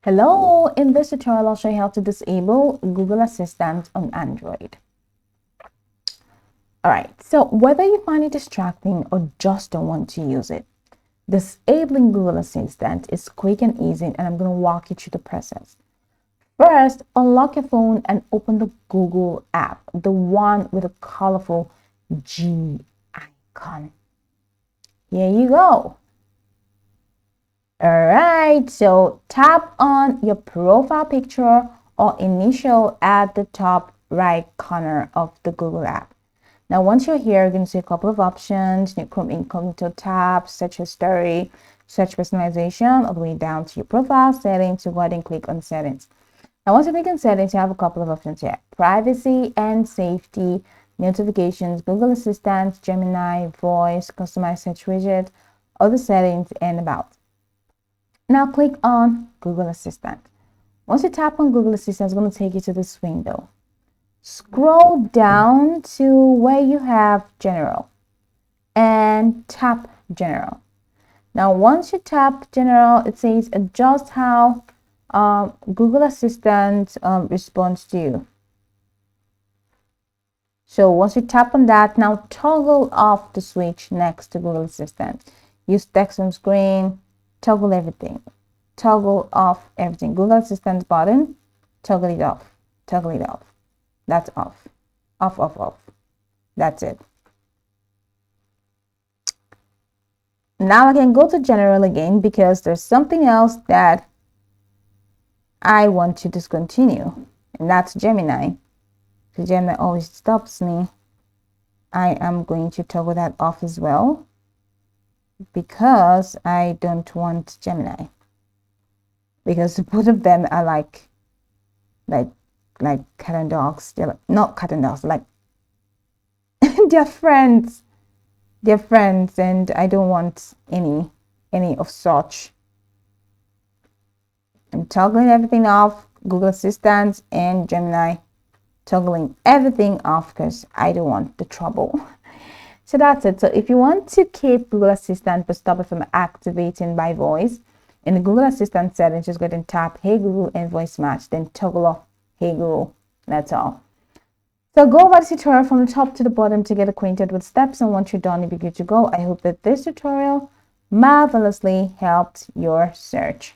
Hello, in this tutorial I'll show you how to disable Google Assistant on Android. Alright, so whether you find it distracting or just don't want to use it, disabling Google Assistant is quick and easy, and I'm going to walk you through the process. First, unlock your phone and open the Google app, the one with a colorful G icon. Here you go. All right, so tap on your profile picture or initial at the top right corner of the Google app. Now, once you're here, you're going to see a couple of options. You Chrome Incognito tab, search history, search personalization, all the way down to your profile settings. So go ahead and click on settings. Now, once you click on settings, you have a couple of options here: privacy and safety, notifications, Google Assistant, Gemini, voice, customize search widget, other settings, and about. Now click on Google Assistant. Once you tap on Google Assistant, it's going to take you to this window. Scroll down to where you have General and tap General. Now once you tap General, it says adjust how Google Assistant responds to you. So once you tap on that, now toggle off the switch next to Google Assistant. Use text on screen, toggle everything, toggle off everything. Google Assistant button, toggle it off, toggle it off. That's off, off, off, off. That's it. Now I can go to General again because there's something else that I want to discontinue, and that's Gemini. So Gemini always stops me. I am going to toggle that off as well, because I don't want Gemini, because both of them are like cat and dogs. They're like, not cat and dogs, like they're friends, and I don't want any of such. I'm toggling everything off, Google Assistant and Gemini, toggling everything off because I don't want the trouble. So that's it. So if you want to keep Google Assistant but stop it from activating by voice, in the Google Assistant settings, just go ahead and tap Hey Google and voice match, then toggle off Hey Google. That's all. So go over the tutorial from the top to the bottom to get acquainted with steps, and once you're done, you'll be good to go. I hope that this tutorial marvelously helped your search.